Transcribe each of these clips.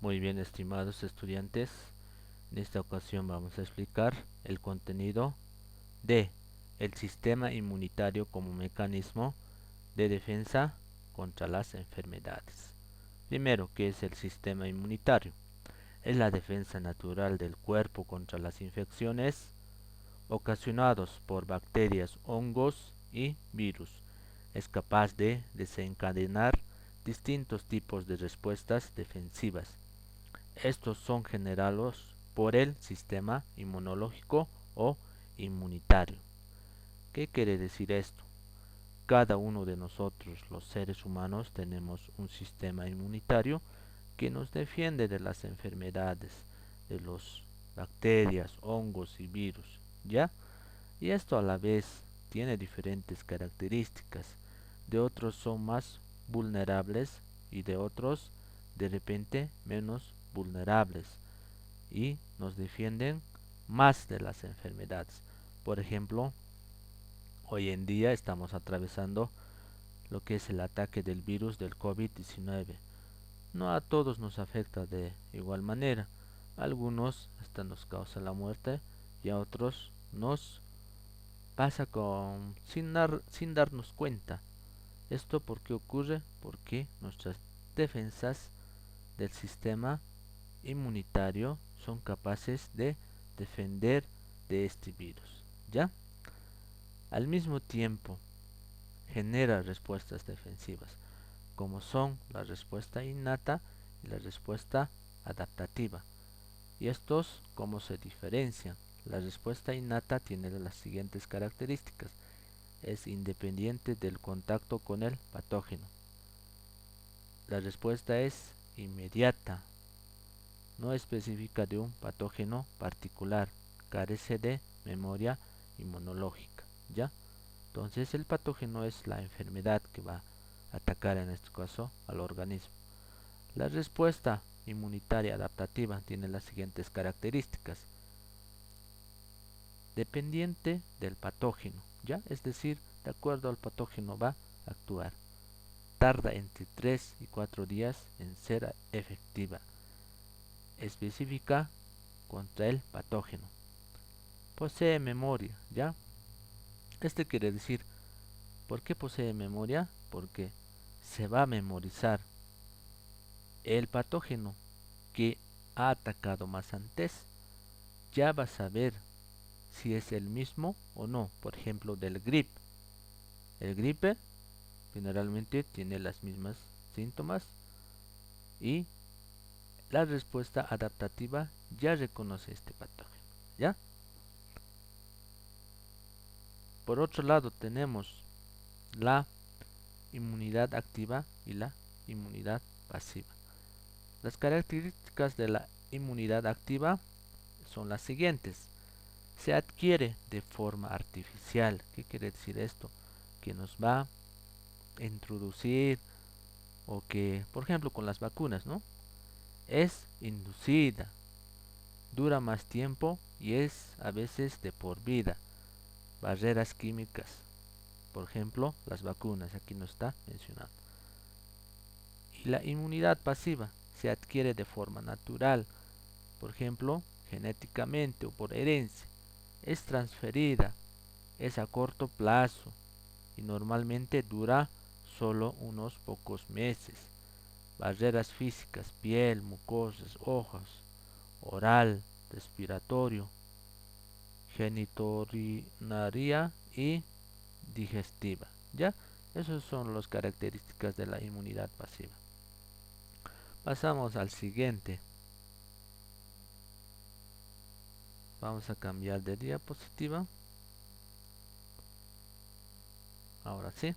Muy bien, estimados estudiantes, en esta ocasión vamos a explicar el contenido de el sistema inmunitario como mecanismo de defensa contra las enfermedades. Primero, ¿qué es el sistema inmunitario? Es la defensa natural del cuerpo contra las infecciones ocasionados por bacterias, hongos y virus. Es capaz de desencadenar distintos tipos de respuestas defensivas. Estos son generados por el sistema inmunológico o inmunitario. ¿Qué quiere decir esto? Cada uno de nosotros, los seres humanos, tenemos un sistema inmunitario que nos defiende de las enfermedades, de las bacterias, hongos y virus, ¿ya? Y esto a la vez tiene diferentes características. De otros son más vulnerables y de otros de repente menos vulnerables y nos defienden más de las enfermedades. Por ejemplo, hoy en día estamos atravesando lo que es el ataque del virus del COVID-19. No a todos nos afecta de igual manera. A algunos hasta nos causa la muerte y a otros nos pasa sin darnos cuenta. ¿Esto por qué ocurre? Porque nuestras defensas del sistema inmunitario son capaces de defender de este virus, ¿ya? Al mismo tiempo, genera respuestas defensivas, como son la respuesta innata y la respuesta adaptativa. ¿Y estos cómo se diferencian? La respuesta innata tiene las siguientes características. Es independiente del contacto con el patógeno. La respuesta es inmediata, no específica de un patógeno particular, carece de memoria inmunológica, ¿ya? Entonces el patógeno es la enfermedad que va a atacar en este caso al organismo. La respuesta inmunitaria adaptativa tiene las siguientes características. Dependiente del patógeno, ¿ya? Es decir, de acuerdo al patógeno va a actuar. Tarda entre 3 y 4 días en ser efectiva. Específica contra el patógeno. Posee memoria, ¿ya? Este quiere decir, ¿por qué posee memoria? Porque se va a memorizar el patógeno que ha atacado más antes. Ya va a saber si es el mismo o no. Por ejemplo, del gripe. El gripe generalmente tiene las mismas síntomas y la respuesta adaptativa ya reconoce este patógeno, ¿ya? Por otro lado tenemos la inmunidad activa y la inmunidad pasiva. Las características de la inmunidad activa son las siguientes. Se adquiere de forma artificial. ¿Qué quiere decir esto? Que nos va a introducir o que, por ejemplo, con las vacunas, ¿no? Es inducida, dura más tiempo y es a veces de por vida. Barreras químicas, por ejemplo, las vacunas, aquí no está mencionado. Y la inmunidad pasiva se adquiere de forma natural, por ejemplo, genéticamente o por herencia. Es transferida, es a corto plazo y normalmente dura solo unos pocos meses. Barreras físicas, piel, mucosas, ojos, oral, respiratorio, genitourinaria y digestiva. ¿Ya? Esas son las características de la inmunidad pasiva. Pasamos al siguiente. Vamos a cambiar de diapositiva. Ahora sí.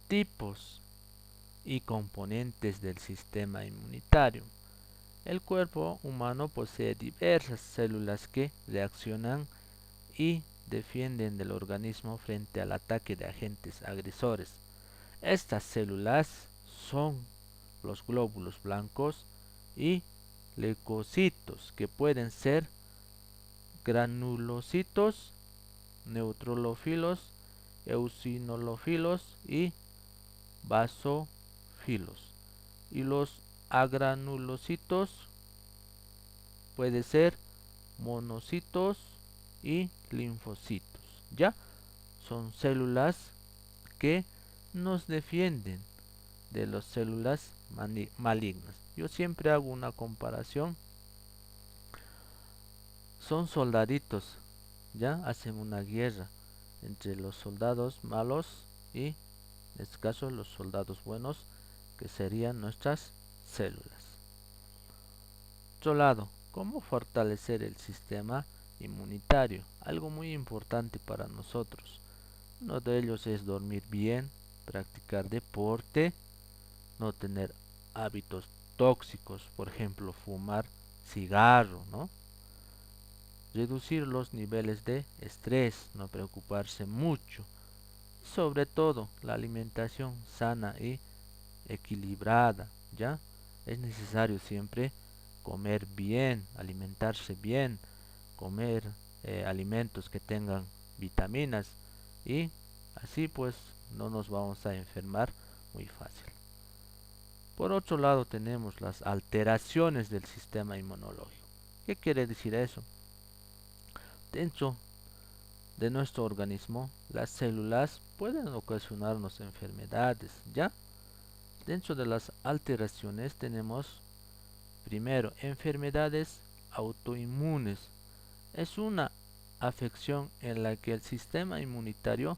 Tipos y componentes del sistema inmunitario. El cuerpo humano posee diversas células que reaccionan y defienden del organismo frente al ataque de agentes agresores. Estas células son los glóbulos blancos y leucocitos, que pueden ser granulocitos, neutrofílicos, eosinófilos y basófilos. Y los agranulocitos, puede ser monocitos y linfocitos. Ya son células que nos defienden de las células malignas. Yo siempre hago una comparación. Son soldaditos, ya hacen una guerra entre los soldados malos y en este caso los soldados buenos, que serían nuestras células. Otro lado, ¿cómo fortalecer el sistema inmunitario? Algo muy importante para nosotros. Uno de ellos es dormir bien, practicar deporte, no tener hábitos tóxicos, por ejemplo, fumar cigarro, ¿no? Reducir los niveles de estrés, no preocuparse mucho. Sobre todo, la alimentación sana y equilibrada, ¿ya? Es necesario siempre comer bien, alimentarse bien, comer alimentos que tengan vitaminas y así pues no nos vamos a enfermar muy fácil. Por otro lado tenemos las alteraciones del sistema inmunológico. ¿Qué quiere decir eso? Dentro de nuestro organismo, las células pueden ocasionarnos enfermedades, ¿ya? Dentro de las alteraciones tenemos primero enfermedades autoinmunes. Es una afección en la que el sistema inmunitario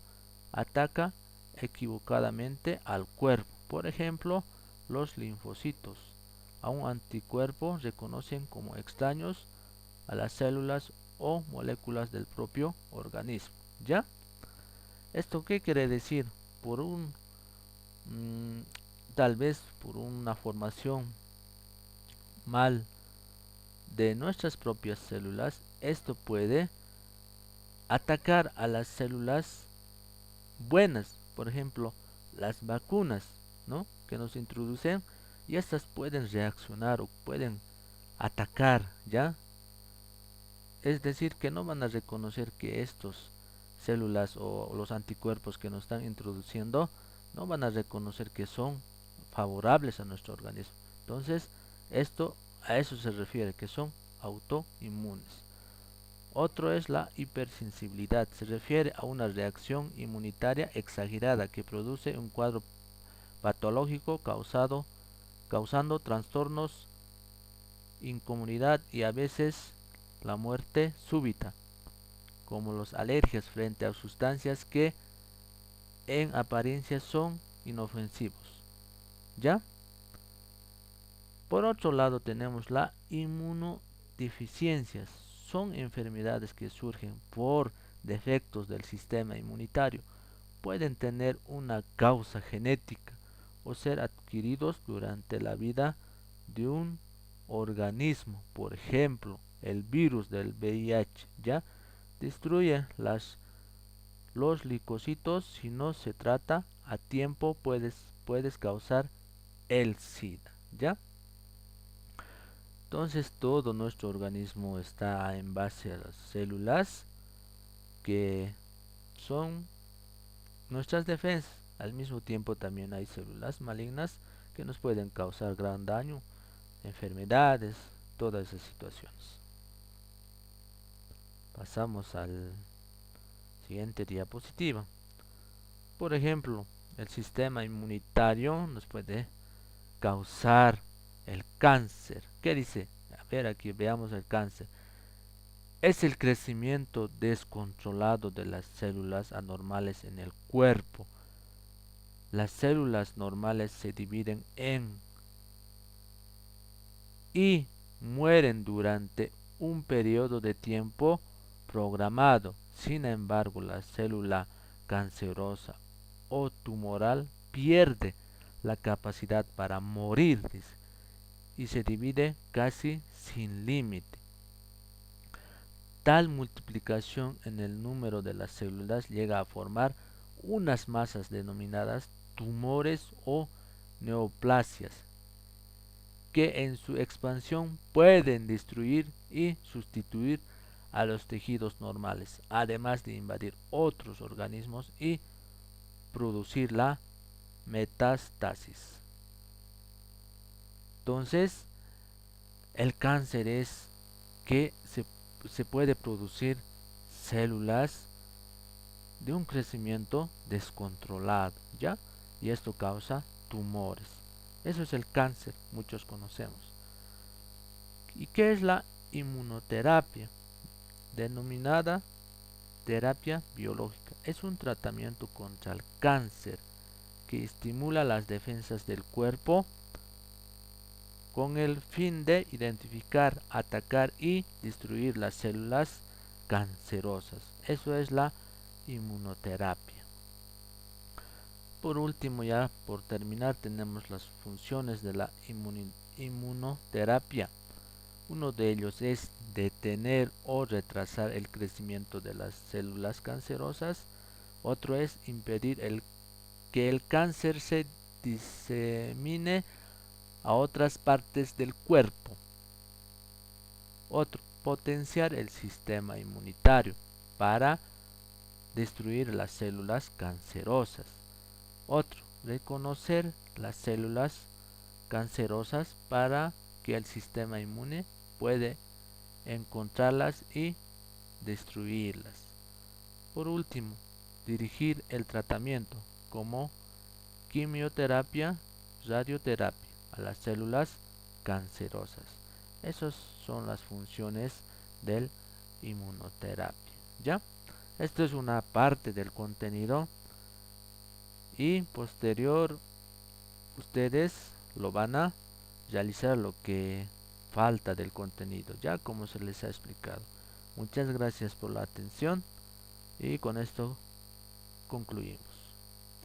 ataca equivocadamente al cuerpo. Por ejemplo, los linfocitos. A un anticuerpo reconocen como extraños a las células o moléculas del propio organismo. ¿Ya? ¿Esto qué quiere decir? Por un tal vez por una formación mal de nuestras propias células, esto puede atacar a las células buenas, por ejemplo, las vacunas, ¿no? Que nos introducen y estas pueden reaccionar o pueden atacar, ¿ya? Es decir, que no van a reconocer que estas células o los anticuerpos que nos están introduciendo no van a reconocer que son favorables a nuestro organismo. Entonces, esto a eso se refiere, que son autoinmunes. Otro es la hipersensibilidad. Se refiere a una reacción inmunitaria exagerada que produce un cuadro patológico causando trastornos, incomodidad y a veces la muerte súbita, como las alergias frente a sustancias que en apariencia son inofensivos. ¿Ya? Por otro lado tenemos la inmunodeficiencias. Son enfermedades que surgen por defectos del sistema inmunitario. Pueden tener una causa genética o ser adquiridos durante la vida de un organismo. Por ejemplo, el virus del VIH ya destruye los linfocitos. Si no se trata a tiempo puedes causar el SIDA. ¿Ya? Entonces todo nuestro organismo está en base a las células que son nuestras defensas. Al mismo tiempo también hay células malignas que nos pueden causar gran daño, enfermedades, todas esas situaciones. Pasamos al siguiente diapositiva. Por ejemplo, el sistema inmunitario nos puede causar el cáncer. ¿Qué dice? A ver, aquí veamos el cáncer. Es el crecimiento descontrolado de las células anormales en el cuerpo. Las células normales se dividen y mueren durante un periodo de tiempo programado. Sin embargo, la célula cancerosa o tumoral pierde la capacidad para morir, dice, y se divide casi sin límite. Tal multiplicación en el número de las células llega a formar unas masas denominadas tumores o neoplasias, que en su expansión pueden destruir y sustituir a los tejidos normales, además de invadir otros organismos y producir la metástasis. Entonces, el cáncer es que se puede producir células de un crecimiento descontrolado, ¿ya? Y esto causa tumores. Eso es el cáncer, muchos conocemos. ¿Y qué es la inmunoterapia? Denominada terapia biológica. Es un tratamiento contra el cáncer que estimula las defensas del cuerpo con el fin de identificar, atacar y destruir las células cancerosas. Eso es la inmunoterapia. Por último, ya por terminar, tenemos las funciones de la inmunoterapia. Uno de ellos es detener o retrasar el crecimiento de las células cancerosas. Otro es impedir que el cáncer se disemine a otras partes del cuerpo. Otro, potenciar el sistema inmunitario para destruir las células cancerosas. Otro, reconocer las células cancerosas para que el sistema inmune puede encontrarlas y destruirlas. Por último, dirigir el tratamiento como quimioterapia, radioterapia a las células cancerosas. Esas son las funciones del inmunoterapia. ¿Ya? Esto es una parte del contenido y posterior ustedes lo van a realizar lo que falta del contenido, ya como se les ha explicado. Muchas gracias por la atención y con esto concluimos.